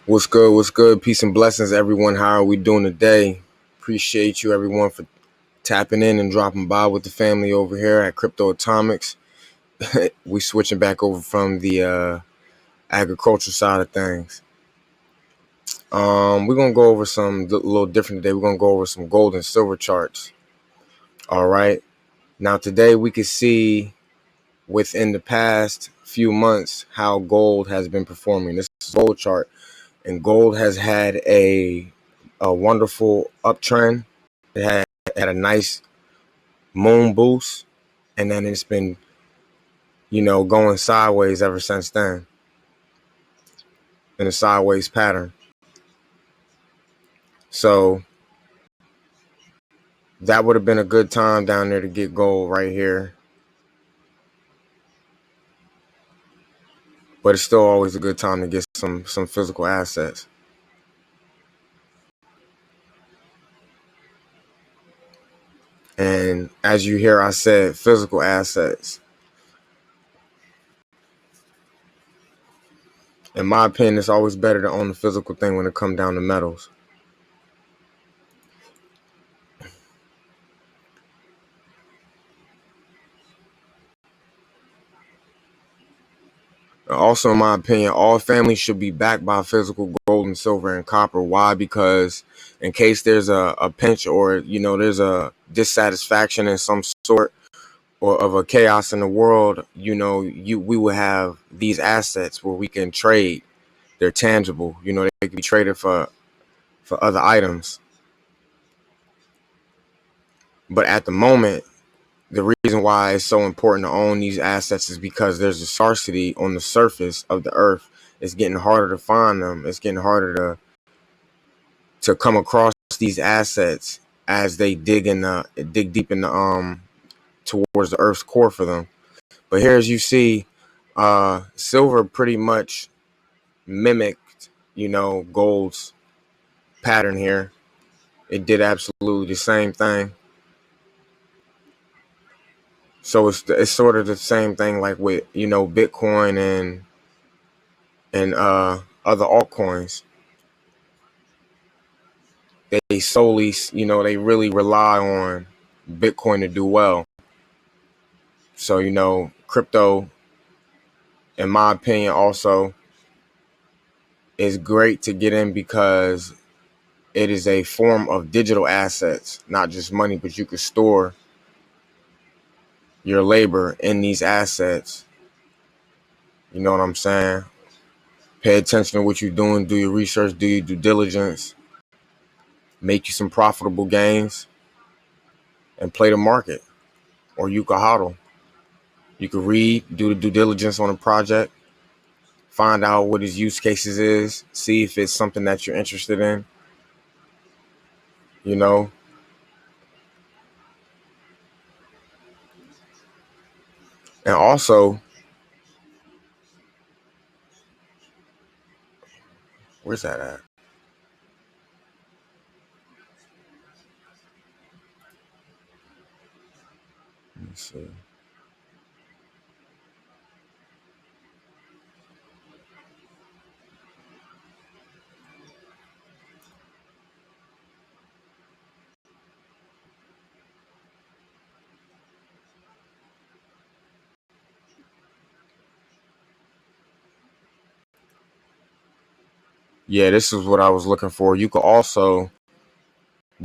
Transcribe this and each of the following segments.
What's good? What's good? Peace and blessings, everyone. How are we doing today? Appreciate you, everyone, for tapping in and dropping by with the family over here at Crypto Atomics. We switching back over from the agricultural side of things. We're gonna go over a little different today. We're gonna go over some gold and silver charts. All right. Now today we can see within the past few months how gold has been performing. This is a gold chart, and gold has had a wonderful uptrend. It had a nice moon boost, and then it's been, going sideways ever since then in a sideways pattern. So that would have been a good time down there to get gold right here. But it's still always a good time to get some physical assets. And as you hear, I said physical assets. In my opinion, it's always better to own the physical thing when it comes down to metals. Also, in my opinion, all families should be backed by physical gold and silver and copper. Why? Because in case there's a pinch, or there's a dissatisfaction in some sort, or of a chaos in the world, we will have these assets where we can trade. They're tangible. They can be traded for other items. But at the moment, the reason why it's so important to own these assets is because there's a scarcity on the surface of the earth. It's getting harder to find them. It's getting harder to come across these assets as they dig deep in the towards the earth's core for them. But here, as you see, silver pretty much mimicked, gold's pattern here. It did absolutely the same thing. So it's sort of the same thing like with Bitcoin and other altcoins. They solely, they really rely on Bitcoin to do well. So crypto, in my opinion, also is great to get in because it is a form of digital assets, not just money, but you could store your labor in these assets. You know what I'm saying? Pay attention to what you're doing, do your research, do your due diligence, make you some profitable gains, and play the market. Or you could hodl. You could read, do the due diligence on a project, find out what his use cases is, see if it's something that you're interested in, you know. And also, where's that at? Let me see. Yeah, this is what I was looking for. You could also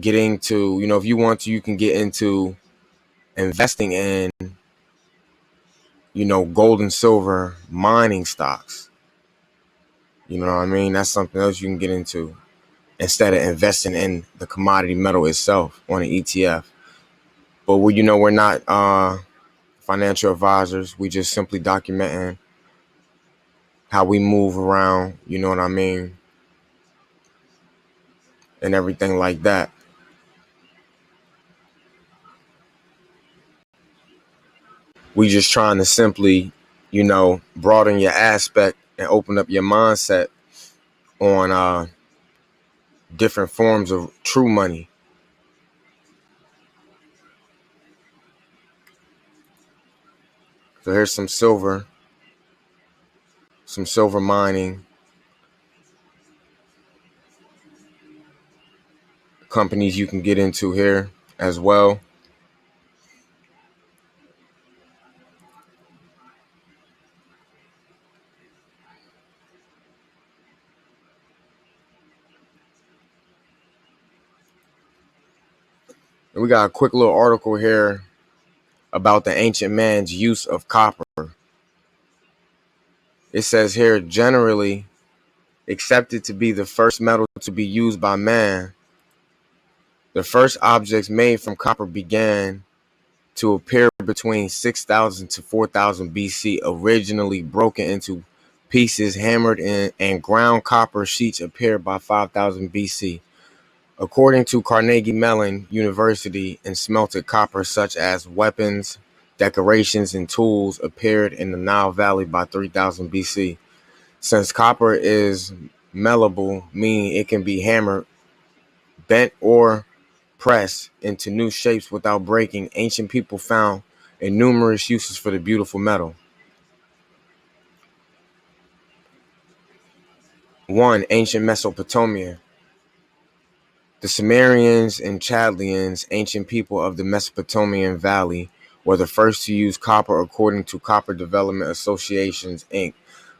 get into, if you want to, you can get into investing in, gold and silver mining stocks. You know what I mean? That's something else you can get into instead of investing in the commodity metal itself on an ETF. But we're not financial advisors. We just simply documenting how we move around, you know what I mean? And everything like that. We just trying to simply, broaden your aspect and open up your mindset on different forms of true money. So here's some silver mining. companies you can get into here as well. And we got a quick little article here about the ancient man's use of copper. It says here, generally accepted to be the first metal to be used by man, the first objects made from copper began to appear between 6000 to 4000 BC, originally broken into pieces, hammered in, and ground copper sheets appeared by 5000 BC. According to Carnegie Mellon University, and smelted copper such as weapons, decorations, and tools appeared in the Nile Valley by 3000 BC. Since copper is malleable, meaning it can be hammered, bent, or pressed into new shapes without breaking, ancient people found numerous uses for the beautiful metal. 1. Ancient Mesopotamia. The Sumerians and Chaldeans, ancient people of the Mesopotamian Valley, were the first to use copper according to Copper Development Associations, Inc.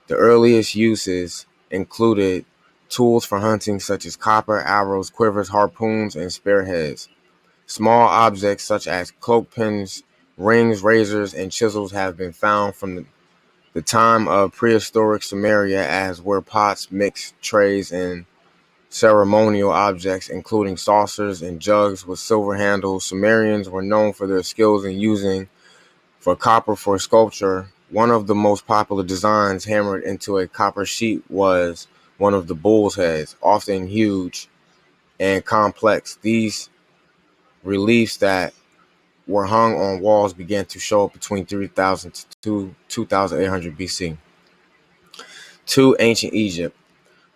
The earliest uses included tools for hunting such as copper, arrows, quivers, harpoons, and spearheads. Small objects such as cloak pins, rings, razors, and chisels have been found from the time of prehistoric Sumeria, as were pots, mixed trays, and ceremonial objects, including saucers and jugs with silver handles. Sumerians were known for their skills in using for copper for sculpture. One of the most popular designs hammered into a copper sheet was one of the bull's heads, often huge and complex. These reliefs that were hung on walls began to show up between 3000 to 2800 BC. 2. Ancient Egypt.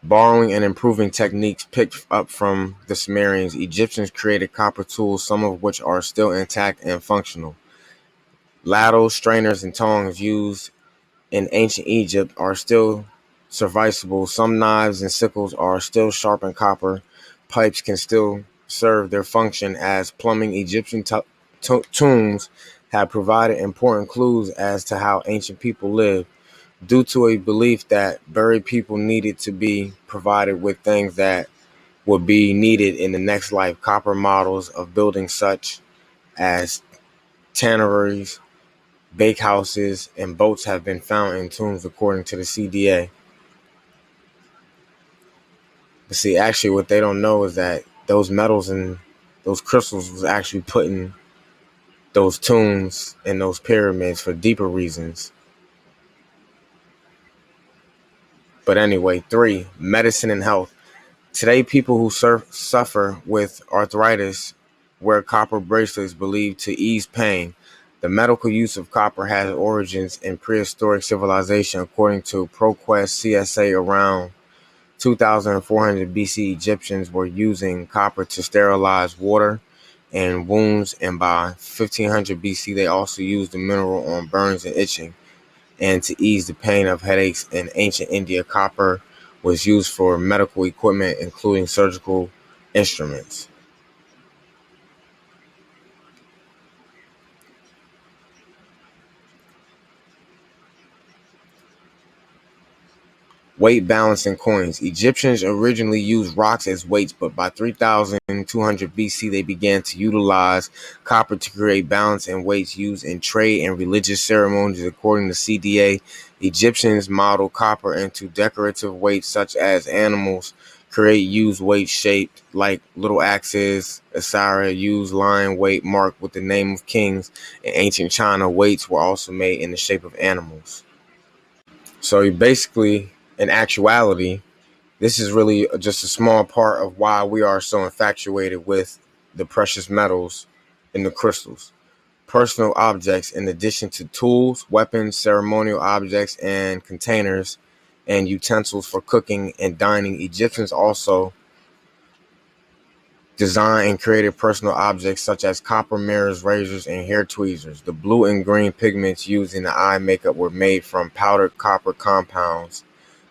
Borrowing and improving techniques picked up from the Sumerians, Egyptians created copper tools, some of which are still intact and functional. Ladles, strainers, and tongs used in ancient Egypt are still serviceable. Some knives and sickles are still sharpened copper. Pipes can still serve their function as plumbing. Egyptian tombs have provided important clues as to how ancient people lived, due to a belief that buried people needed to be provided with things that would be needed in the next life. Copper models of buildings such as tanneries, bakehouses, and boats have been found in tombs, according to the CDA. But see, actually, what they don't know is that those metals and those crystals was actually put in those tombs and those pyramids for deeper reasons. But anyway, 3. Medicine and health. Today, people who suffer with arthritis wear copper bracelets believed to ease pain. The medical use of copper has origins in prehistoric civilization. According to ProQuest CSA, around 2400 BC, Egyptians were using copper to sterilize water and wounds, and by 1500 BC, they also used the mineral on burns and itching, and to ease the pain of headaches. In ancient India, copper was used for medical equipment, including surgical instruments. Weight balancing coins. Egyptians originally used rocks as weights, but by 3200 BC, they began to utilize copper to create balance and weights used in trade and religious ceremonies. According to CDA, Egyptians modeled copper into decorative weights such as animals, create used weights shaped like little axes. Assyria used lion weight marked with the name of kings. In ancient China, weights were also made in the shape of animals. So basically, in actuality, this is really just a small part of why we are so infatuated with the precious metals and the crystals. Personal objects, in addition to tools, weapons, ceremonial objects, and containers and utensils for cooking and dining, Egyptians also designed and created personal objects such as copper mirrors, razors, and hair tweezers. The blue and green pigments used in the eye makeup were made from powdered copper compounds.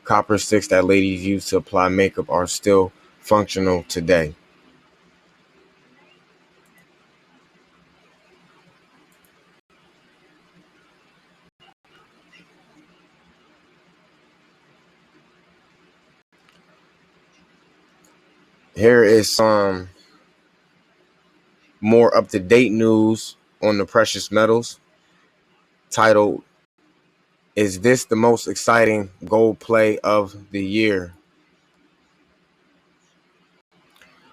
Copper sticks that ladies use to apply makeup are still functional today. Here is some more up-to-date news on the precious metals, titled, "Is this the most exciting gold play of the year?"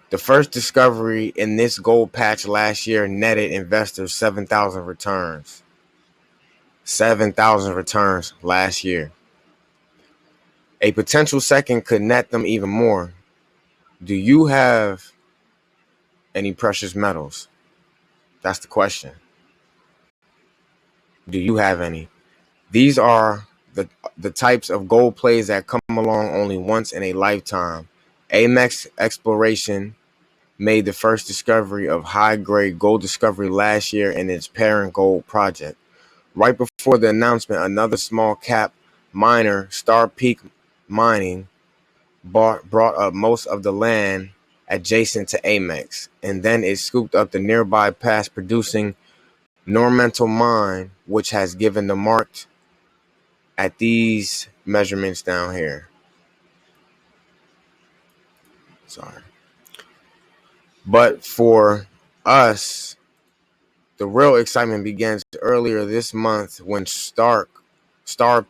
The first discovery in this gold patch last year netted investors 7,000 returns. 7,000 returns last year. A potential second could net them even more. Do you have any precious metals? That's the question. Do you have any? These are the types of gold plays that come along only once in a lifetime. Amex Exploration made the first discovery of high-grade gold discovery last year in its parent gold project. Right before the announcement, another small-cap miner, Star Peak Mining, brought up most of the land adjacent to Amex, and then it scooped up the nearby past-producing Normantal mine, which has given the marked at these measurements down here. Sorry. But for us, the real excitement begins earlier this month when Star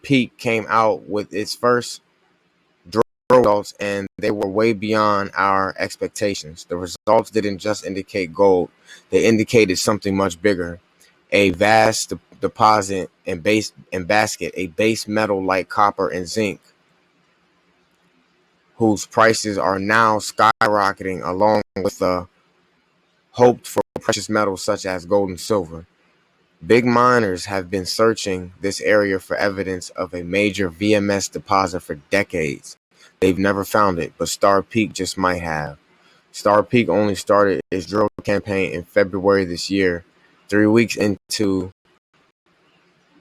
Peak came out with its first drill results, and they were way beyond our expectations. The results didn't just indicate gold, they indicated something much bigger. A vast deposit and basket, a base metal like copper and zinc, whose prices are now skyrocketing along with the hoped for precious metals such as gold and silver. Big miners have been searching this area for evidence of a major VMS deposit for decades. They've never found it, but Star Peak just might have. Star Peak only started its drill campaign in February this year. 3 weeks into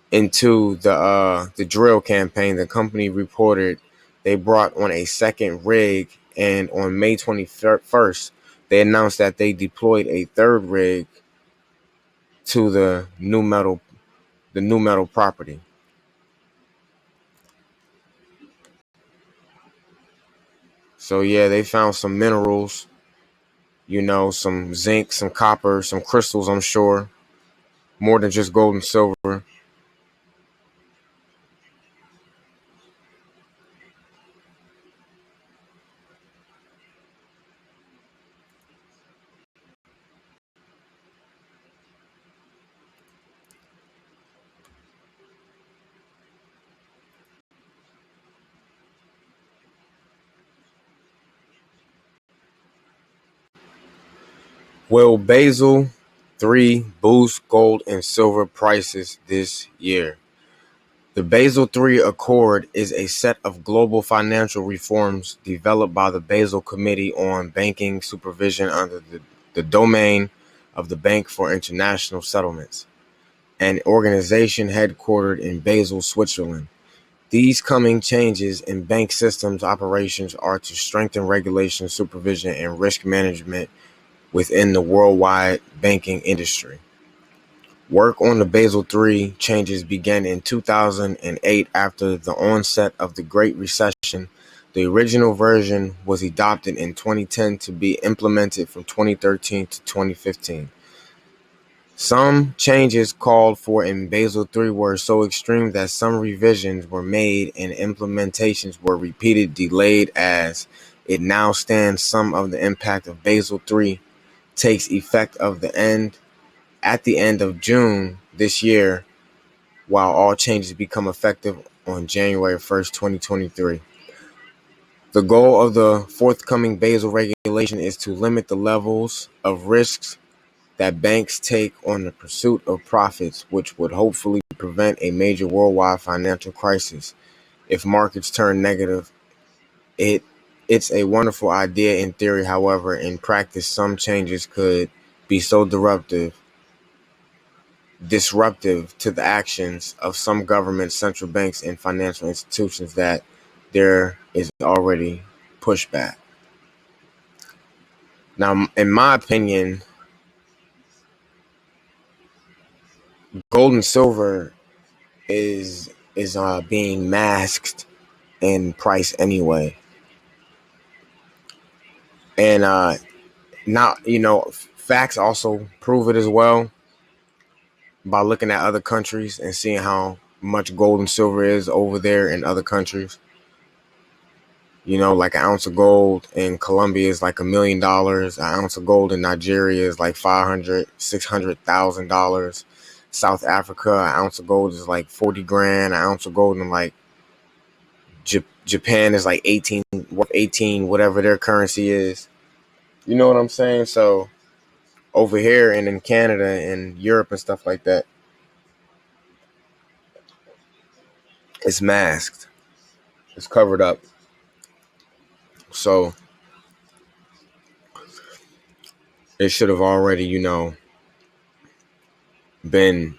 the drill campaign, the company reported they brought on a second rig, and on May 21st, they announced that they deployed a third rig to the new metal property. So yeah, they found some minerals, some zinc, some copper, some crystals, I'm sure, more than just gold and silver. Will Basel III boost gold and silver prices this year? The Basel III Accord is a set of global financial reforms developed by the Basel Committee on Banking Supervision under the domain of the Bank for International Settlements, an organization headquartered in Basel, Switzerland. These coming changes in bank systems operations are to strengthen regulation, supervision, and risk management within the worldwide banking industry. Work on the Basel III changes began in 2008 after the onset of the Great Recession. The original version was adopted in 2010 to be implemented from 2013 to 2015. Some changes called for in Basel III were so extreme that some revisions were made and implementations were repeated, delayed. As it now stands, some of the impact of Basel III takes effect at the end of June this year, while all changes become effective on January 1st, 2023. The goal of the forthcoming Basel regulation is to limit the levels of risks that banks take on the pursuit of profits, which would hopefully prevent a major worldwide financial crisis. If markets turn negative, it's a wonderful idea in theory. However, in practice, some changes could be so disruptive to the actions of some governments, central banks, and financial institutions that there is already pushback. Now, in my opinion, gold and silver is being masked in price anyway. And not, facts also prove it as well by looking at other countries and seeing how much gold and silver is over there in other countries. Like an ounce of gold in Colombia is like $1 million. An ounce of gold in Nigeria is like $600,000. South Africa, an ounce of gold is like 40 grand. An ounce of gold in like Japan is like 18, whatever their currency is. You know what I'm saying? So over here and in Canada and Europe and stuff like that, it's masked. It's covered up. So it should have already, been,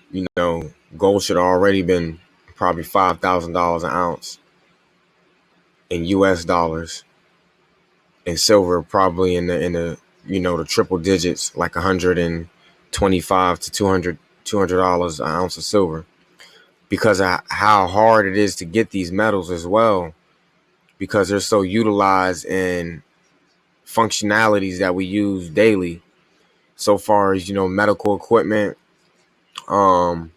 gold should have already been probably $5,000 an ounce in US dollars, and silver probably in the the triple digits, like 125 to 200 $200 an ounce of silver, because of how hard it is to get these metals as well, because they're so utilized in functionalities that we use daily, so far as medical equipment, um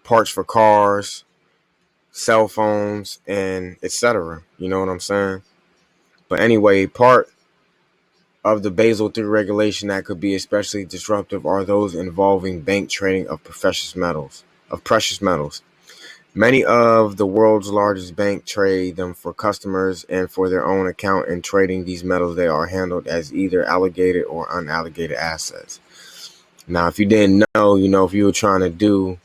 parts for cars, cell phones, and etc. You know what I'm saying? But anyway, part of the Basel III regulation that could be especially disruptive are those involving bank trading of precious metals. Many of the world's largest banks trade them for customers and for their own account. In trading these metals, they are handled as either allocated or unallocated assets. Now, if you didn't know, if you were trying to do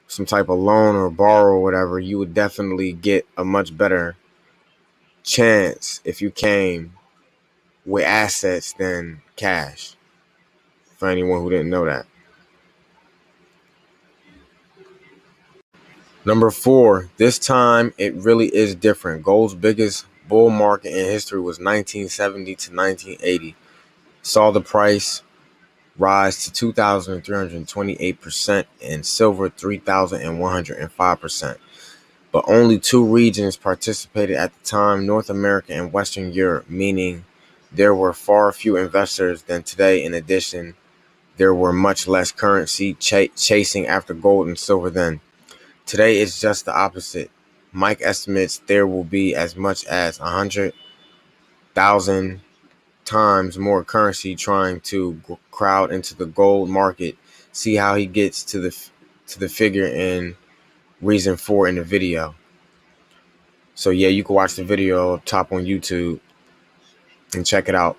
some type of loan or borrow or whatever, you would definitely get a much better chance if you came with assets than cash. For anyone who didn't know that. Number 4, this time it really is different. Gold's biggest bull market in history was 1970 to 1980. Saw the price rise to 2,328% and silver 3,105%. But only 2 regions participated at the time, North America and Western Europe, meaning there were far fewer investors than today. In addition, there were much less currency chasing after gold and silver then. Today, it's just the opposite. Mike estimates there will be as much as 100,000 times more currency trying to crowd into the gold market. See how he gets to the figure and reason for in the video. So yeah, you can watch the video up top on YouTube and check it out.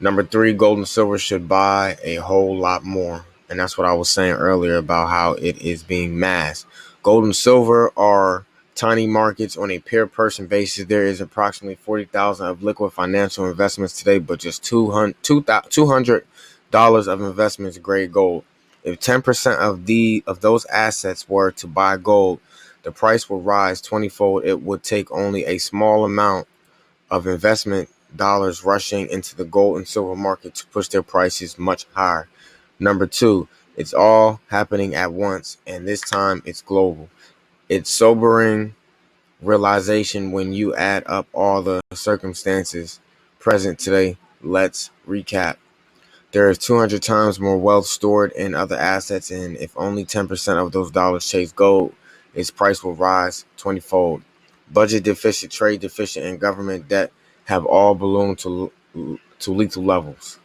Number 3, gold and silver should buy a whole lot more. And that's what I was saying earlier about how it is being masked. Gold and silver are tiny markets on a per person basis. There is approximately 40,000 of liquid financial investments today, but just $200 of investments grade gold. If 10% of those assets were to buy gold, the price will rise 20-fold. It would take only a small amount of investment dollars rushing into the gold and silver market to push their prices much higher. Number 2, it's all happening at once, and this time it's global. It's sobering realization when you add up all the circumstances present today. Let's recap. There is 200 times more wealth stored in other assets, and if only 10% of those dollars chase gold, its price will rise 20-fold. Budget deficit, trade deficit, and government debt have all ballooned to lethal levels.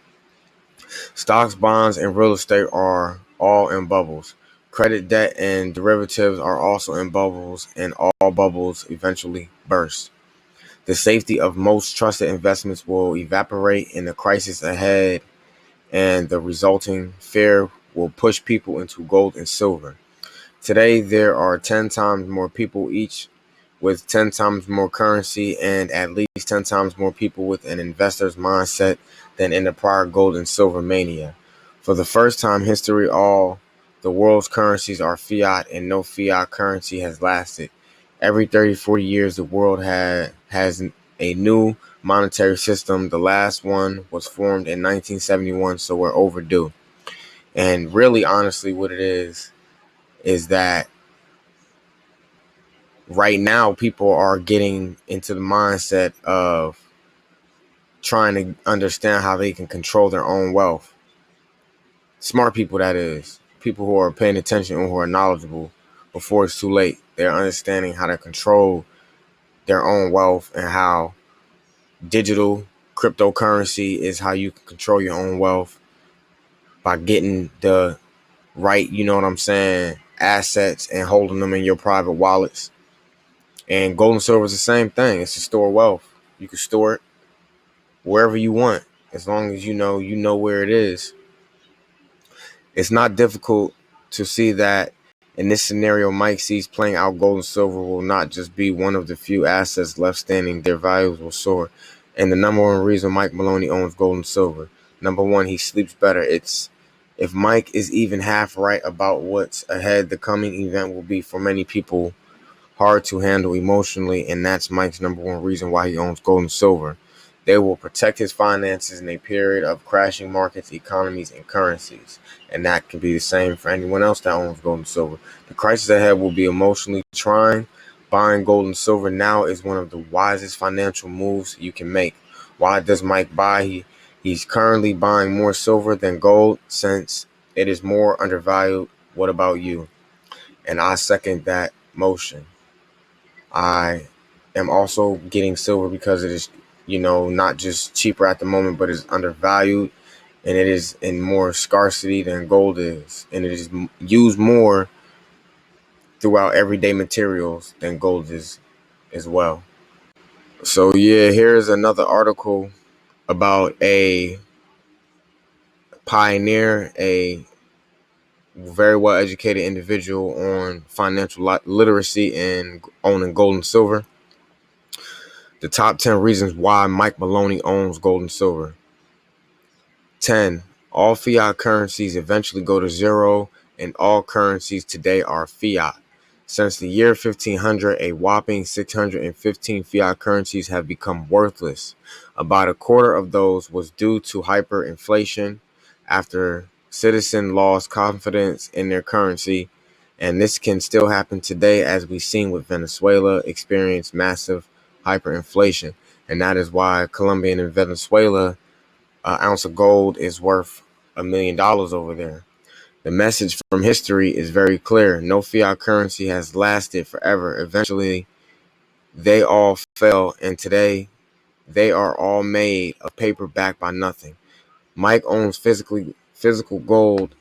Stocks, bonds, and real estate are all in bubbles. Credit, debt, and derivatives are also in bubbles, and all bubbles eventually burst. The safety of most trusted investments will evaporate in the crisis ahead, and the resulting fear will push people into gold and silver. Today, there are 10 times more people, each with 10 times more currency and at least 10 times more people with an investor's mindset than in the prior gold and silver mania. For the first time in history, all the world's currencies are fiat, and no fiat currency has lasted. Every 30, 40 years, the world has a new monetary system. The last one was formed in 1971, so we're overdue. And really, honestly, what it is that right now people are getting into the mindset of trying to understand how they can control their own wealth. Smart people, that is. People who are paying attention and who are knowledgeable before it's too late. They're understanding how to control their own wealth and how digital cryptocurrency is how you can control your own wealth by getting the right, you know what I'm saying, assets and holding them in your private wallets. And gold and silver is the same thing. It's to store wealth. You can store it wherever you want, as long as you know where it is. It's not difficult to see that in this scenario, Mike sees playing out, gold and silver will not just be one of the few assets left standing. Their values will soar. And the number one reason Mike Maloney owns gold and silver, number one, he sleeps better. It's if Mike is even half right about what's ahead, the coming event will be for many people hard to handle emotionally, and that's Mike's number one reason why he owns gold and silver. They will protect his finances in a period of crashing markets, economies, and currencies. And that can be the same for anyone else that owns gold and silver. The crisis ahead will be emotionally trying. Buying gold and silver now is one of the wisest financial moves you can make. Why does Mike buy? He's currently buying more silver than gold since it is more undervalued. What about you? And I second that motion. I am also getting silver because it is, not just cheaper at the moment, but is undervalued, and it is in more scarcity than gold is, and it is used more throughout everyday materials than gold is as well. So yeah, here's another article about a pioneer, a very well educated individual on financial literacy and owning gold and silver. The top 10 reasons why Mike Maloney owns gold and silver. 10. All fiat currencies eventually go to zero, and all currencies today are fiat. Since the year 1500, a whopping 615 fiat currencies have become worthless. About a quarter of those was due to hyperinflation after citizens lost confidence in their currency, and this can still happen today, as we've seen with Venezuela experience massive hyperinflation. And that is why Colombia and Venezuela, an ounce of gold is worth $1 million over there. The message from history is very clear. No fiat currency has lasted forever. Eventually, they all fell, and today they are all made of paper backed by nothing. Mike owns physical gold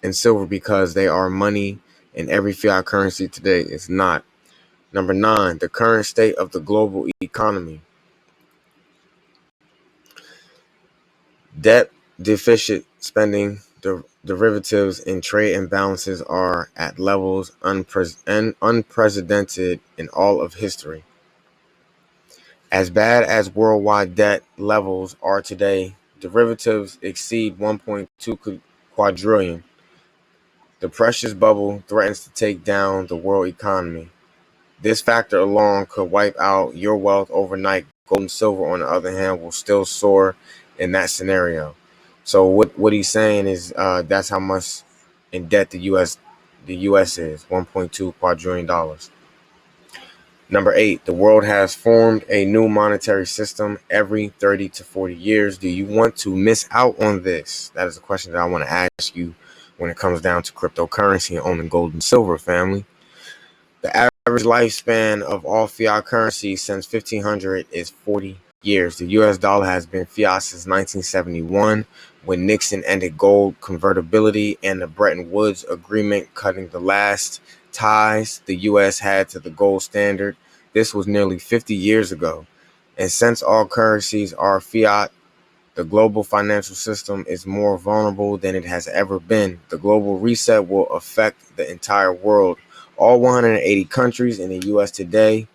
and silver because they are money, and every fiat currency today is not. Number 9, the current state of the global economy. Debt deficit spending, derivatives, and trade imbalances are at levels unprecedented in all of history. As bad as worldwide debt levels are today, derivatives exceed 1.2 quadrillion. The precious bubble threatens to take down the world economy. This factor alone could wipe out your wealth overnight. Gold and silver, on the other hand, will still soar in that scenario. So what he's saying is that's how much in debt the U.S. is, $1.2 quadrillion. Number 8, the world has formed a new monetary system every 30 to 40 years. Do you want to miss out on this? That is a question that I want to ask you when it comes down to cryptocurrency and owning gold and silver, family. The average lifespan of all fiat currencies since 1500 is 40 years. The US dollar has been fiat since 1971, when Nixon ended gold convertibility and the Bretton Woods Agreement, cutting the last ties the US had to the gold standard. This was nearly 50 years ago. And since all currencies are fiat, the global financial system is more vulnerable than it has ever been. The global reset will affect the entire world. All 180 countries in the U.S. today,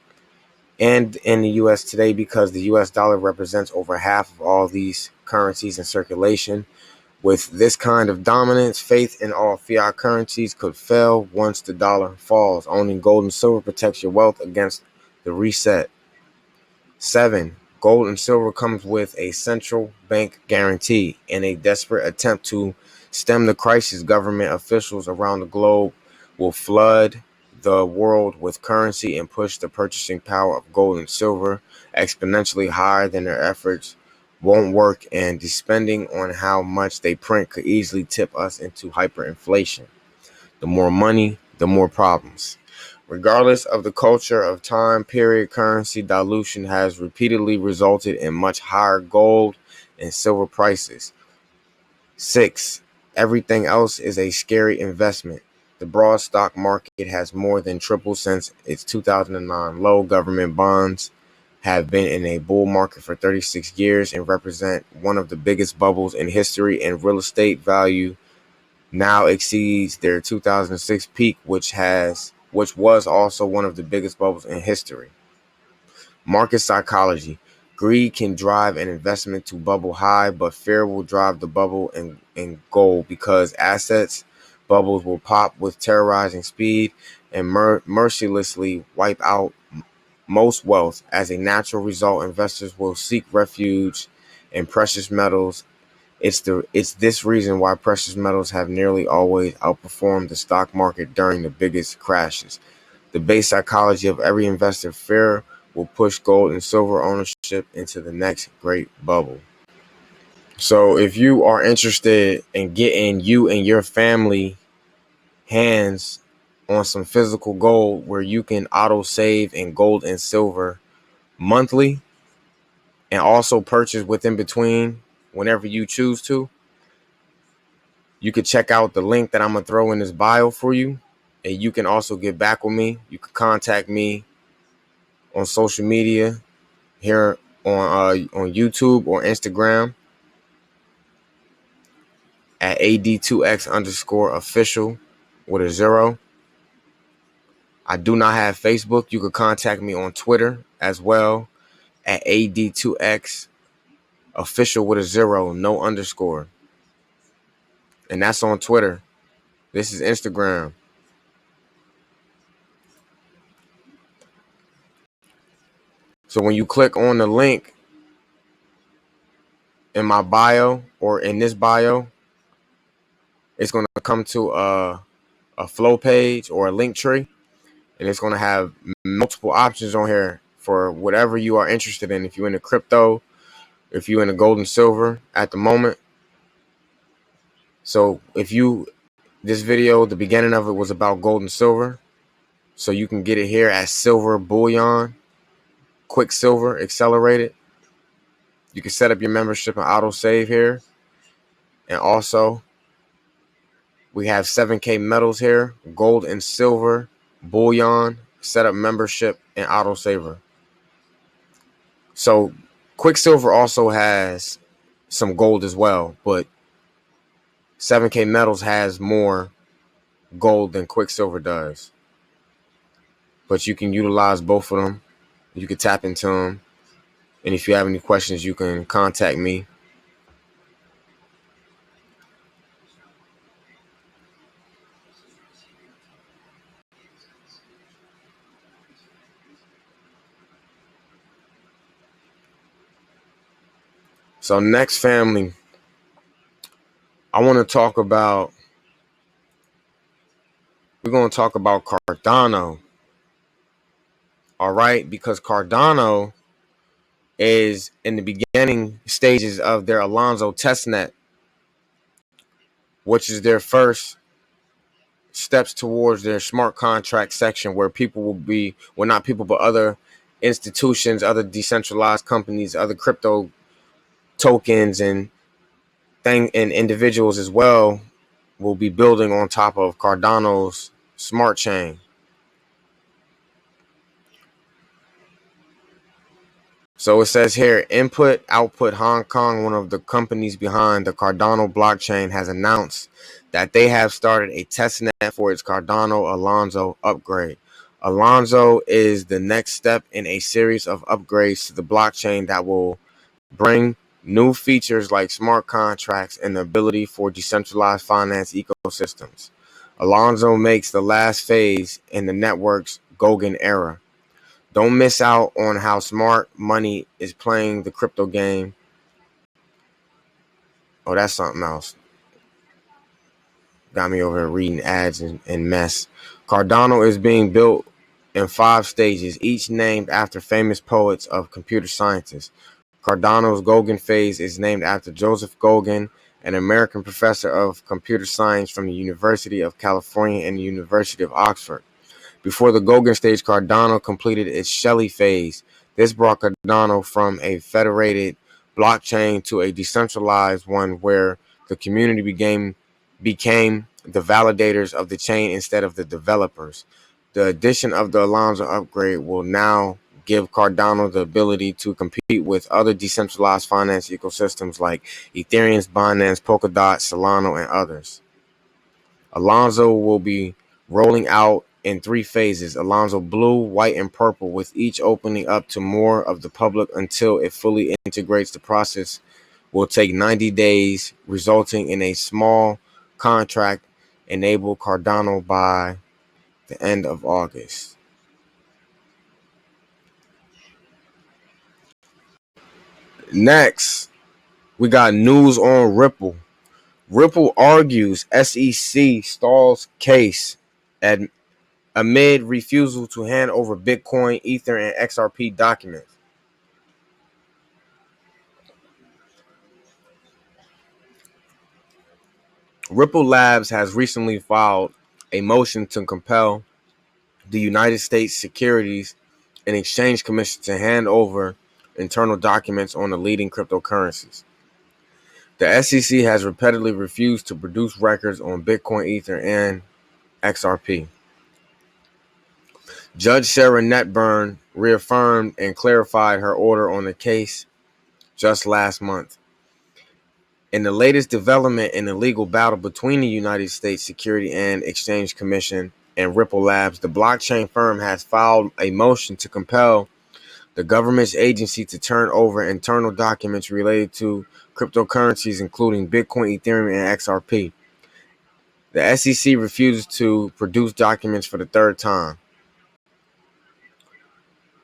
because the U.S. dollar represents over half of all these currencies in circulation. With this kind of dominance, faith in all fiat currencies could fail once the dollar falls. Owning gold and silver protects your wealth against the reset. 7. Gold and silver comes with a central bank guarantee. In a desperate attempt to stem the crisis, government officials around the globe will flood the world with currency and push the purchasing power of gold and silver exponentially higher than their efforts won't work, and depending on how much they print could easily tip us into hyperinflation. The more money, the more problems. Regardless of the culture of time period, currency dilution has repeatedly resulted in much higher gold and silver prices. 6. Everything else is a scary investment. The broad stock market has more than tripled since its 2009 low. Government bonds have been in a bull market for 36 years and represent one of the biggest bubbles in history, and real estate value now exceeds their 2006 peak, which was also one of the biggest bubbles in history. Market psychology. Greed can drive an investment to bubble high, but fear will drive the bubble in gold, because assets bubbles will pop with terrorizing speed and mercilessly wipe out most wealth. As a natural result, investors will seek refuge in precious metals. It's this reason why precious metals have nearly always outperformed the stock market during the biggest crashes. The base psychology of every investor: fear will push gold and silver ownership into the next great bubble. So if you are interested in getting you and your family hands on some physical gold where you can auto save in gold and silver monthly, and also purchase within between whenever you choose to, you could check out the link that I'm going to throw in this bio for you. And you can also get back with me. You can contact me on social media here on YouTube or Instagram at AD2X underscore official with a 0. I do not have Facebook. You could contact me on Twitter as well at AD2X official with a 0, no underscore. And that's on Twitter. This is Instagram. So when you click on the link in my bio or in this bio, it's going to come to a flow page or a link tree, and it's going to have multiple options on here for whatever you are interested in. If you're into crypto, if you're into gold and silver at the moment. So this video, the beginning of it was about gold and silver. So you can get it here at silver bullion, quicksilver accelerated. You can set up your membership and auto save here. And also we have 7K metals here, gold and silver, bullion, set up membership and auto saver. So Quicksilver also has some gold as well, but 7K metals has more gold than Quicksilver does. But you can utilize both of them. You can tap into them. And if you have any questions, you can contact me. So next, family, we're going to talk about Cardano. All right, because Cardano is in the beginning stages of their Alonzo testnet, which is their first steps towards their smart contract section, where people will be, well, not people, but other institutions, other decentralized companies, other crypto tokens and individuals as well will be building on top of Cardano's smart chain. So it says here, Input Output Hong Kong, one of the companies behind the Cardano blockchain, has announced that they have started a testnet for its Cardano Alonzo upgrade. Alonzo is the next step in a series of upgrades to the blockchain that will bring new features like smart contracts and the ability for decentralized finance ecosystems. Alonzo makes the last phase in the network's Goguen era. Don't miss out on how smart money is playing the crypto game. Oh, that's something else. Got me over here reading ads and mess. Cardano is being built in 5 stages, each named after famous poets of computer scientists. Cardano's Goguen phase is named after Joseph Goguen, an American professor of computer science from the University of California and the University of Oxford. Before the Goguen stage, Cardano completed its Shelley phase. This brought Cardano from a federated blockchain to a decentralized one where the community became the validators of the chain instead of the developers. The addition of the Alonzo upgrade will now give Cardano the ability to compete with other decentralized finance ecosystems like Ethereum, Binance, Polkadot, Solana, and others. Alonzo will be rolling out in 3 phases: Alonzo Blue, White, and Purple, with each opening up to more of the public until it fully integrates. The process will take 90 days, resulting in a small contract enable Cardano by the end of August. Next, we got news on Ripple. Ripple argues SEC stalls case amid refusal to hand over Bitcoin, Ether, and XRP documents. Ripple Labs has recently filed a motion to compel the United States Securities and Exchange Commission to hand over internal documents on the leading cryptocurrencies. The SEC has repeatedly refused to produce records on Bitcoin, Ether, and XRP. Judge Sarah Netburn reaffirmed and clarified her order on the case just last month. In the latest development in the legal battle between the United States Securities and Exchange Commission and Ripple Labs, the blockchain firm has filed a motion to compel the government's agency to turn over internal documents related to cryptocurrencies, including Bitcoin, Ethereum, and XRP. The SEC refuses to produce documents for the third time.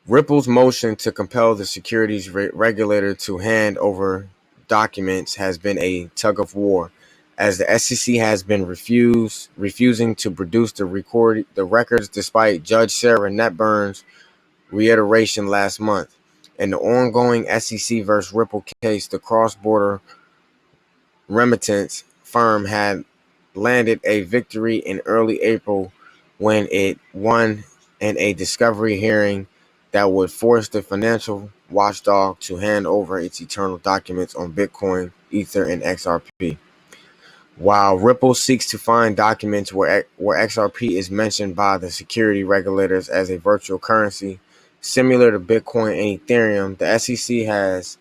Ripple's motion to compel the securities regulator to hand over documents has been a tug of war, as the SEC has been refusing to produce the records despite Judge Sarah Netburn's reiteration last month. In the ongoing SEC versus Ripple case, the cross-border remittance firm had landed a victory in early April when it won in a discovery hearing that would force the financial watchdog to hand over its internal documents on Bitcoin, Ether, and XRP. While Ripple seeks to find documents where XRP is mentioned by the security regulators as a virtual currency, similar to Bitcoin and Ethereum, the SEC has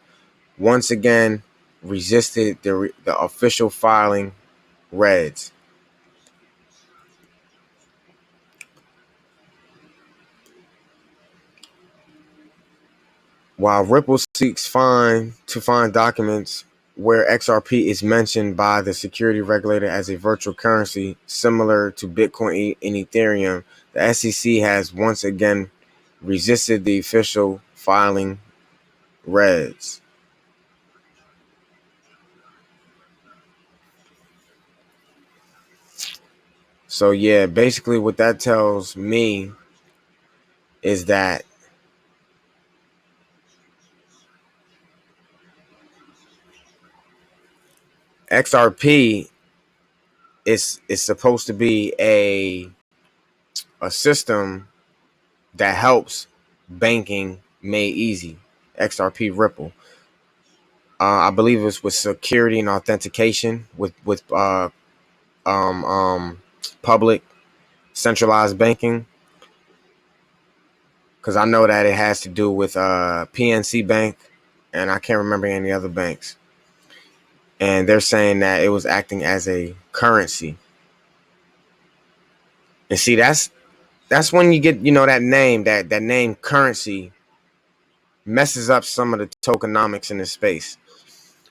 once again resisted the official filing reads. While Ripple seeks to find documents where XRP is mentioned by the security regulator as a virtual currency similar to Bitcoin and Ethereum, the SEC has once again resisted the official filing reads. So yeah, basically what that tells me is that XRP is supposed to be a system that helps banking made easy. XRP Ripple. I believe it's with security and authentication um, um, public centralized banking. Because I know that it has to do with PNC Bank, and I can't remember any other banks. And they're saying that it was acting as a currency. And see, that's when you get that name that name currency messes up some of the tokenomics in the space.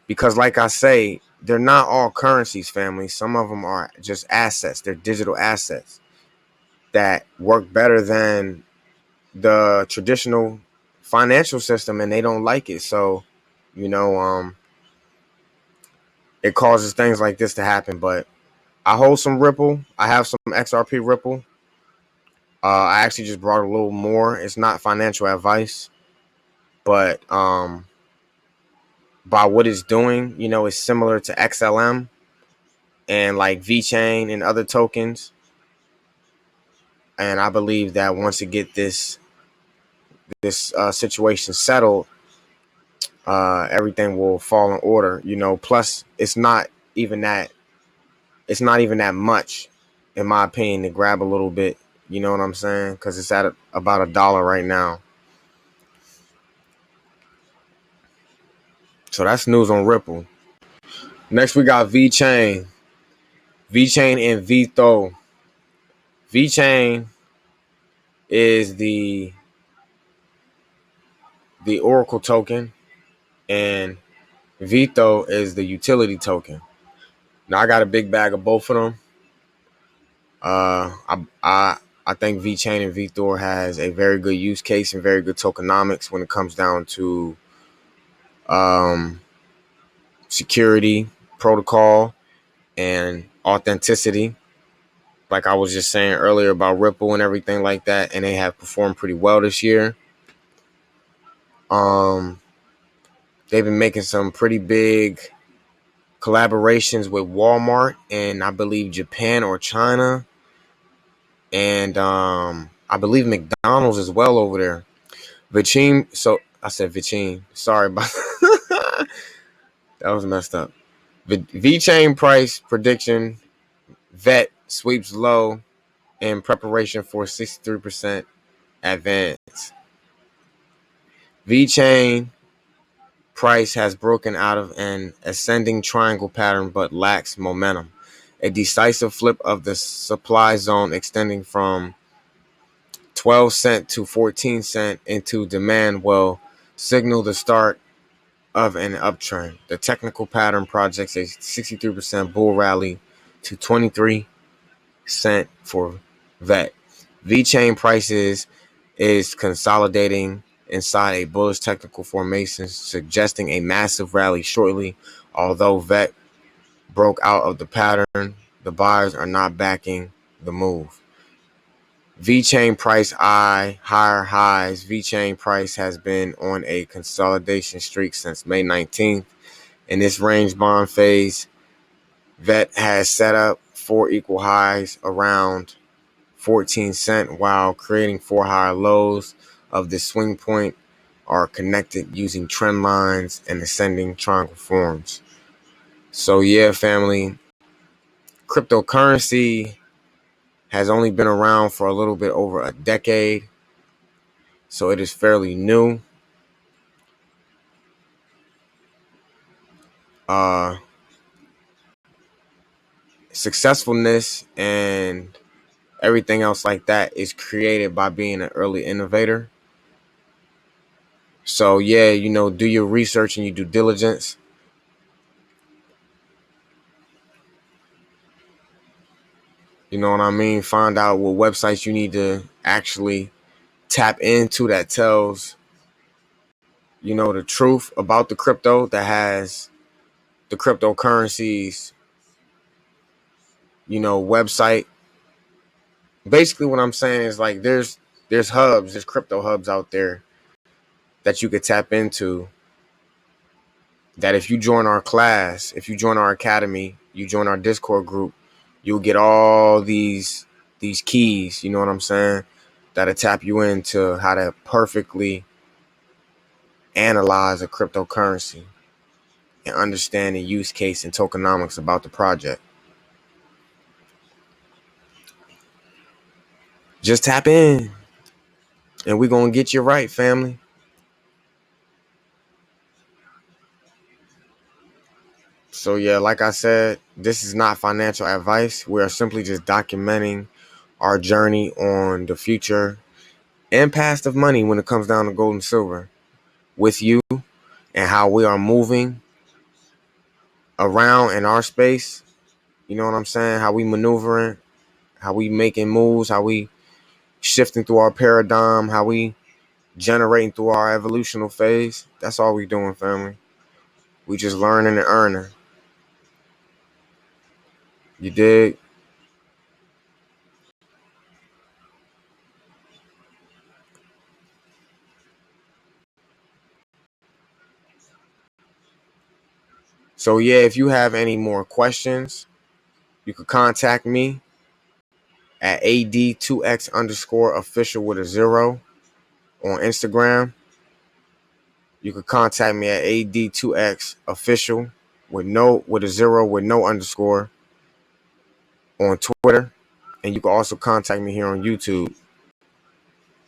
Because like I say, they're not all currencies, family. Some of them are just assets. They're digital assets that work better than the traditional financial system, and they don't like it. So, you know, it causes things like this to happen. But I hold some Ripple. I have some XRP Ripple. I actually just brought a little more. It's not financial advice, but by what it's doing. You know, it's similar to XLM and like VeChain and other tokens. And I believe that once it get this situation settled, everything will fall in order. You know, plus even that it's not even that much, in my opinion, to grab a little bit. You know what I'm saying? Because it's at about $1 right now. So that's news on Ripple. Next, we got VeChain. VeChain and VeTho. VeChain is the Oracle token, and VeTho is the utility token. Now I got a big bag of both of them. I think VeChain and VeThor has a very good use case and very good tokenomics when it comes down to um, security, protocol, and authenticity. Like I was just saying earlier about Ripple and everything like that, and they have performed pretty well this year. Um, they've been making some pretty big collaborations with Walmart and I believe Japan or China, and I believe McDonald's as well over there. VeChain, so I said VeChain. Sorry about that was messed up. VeChain price prediction: VET sweeps low in preparation for 63% advance. VeChain price has broken out of an ascending triangle pattern but lacks momentum. A decisive flip of the supply zone extending from 12 cent to 14 cent into demand will signal the start of an uptrend. The technical pattern projects a 63% bull rally to 23 cent for VET. VeChain prices is consolidating inside a bullish technical formation, suggesting a massive rally shortly. Although VET broke out of the pattern, the buyers are not backing the move. VeChain price higher highs. VeChain price has been on a consolidation streak since May 19th. In this range bond phase, VET has set up 4 equal highs around 14 cent while creating 4 higher lows of the swing point are connected using trend lines and ascending triangle forms. So yeah, family, cryptocurrency has only been around for a little bit over a decade, so it is fairly new. Uh, Successfulness and everything else like that is created by being an early innovator. So yeah, you know, do your research and your due diligence. You know what I mean? Find out what websites you need to actually tap into that tells, you know, the truth about the crypto, that has the cryptocurrencies, you know, website. Basically what I'm saying is like there's crypto hubs out there that you could tap into, that if you join our class, if you join our academy, you join our Discord group, you'll get all these keys, you know what I'm saying? That'll tap you into how to perfectly analyze a cryptocurrency and understand the use case and tokenomics about the project. Just tap in and we're going to get you right, family. So, yeah, like I said, this is not financial advice. We are simply just documenting our journey on the future and past of money when it comes down to gold and silver with you, and how we are moving around in our space. You know what I'm saying? How we maneuvering, how we making moves, how we shifting through our paradigm, how we generating through our evolutional phase. That's all we doing, family. We just learning and earning. You dig? So yeah, if you have any more questions, you could contact me at AD2X_official with a 0 on Instagram. You could contact me at AD2X_official with a 0 with no underscore on Twitter. And you can also contact me here on YouTube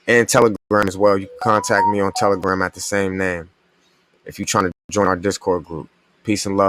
and Telegram as well. You can contact me on Telegram at the same name if you're trying to join our Discord group. Peace and love.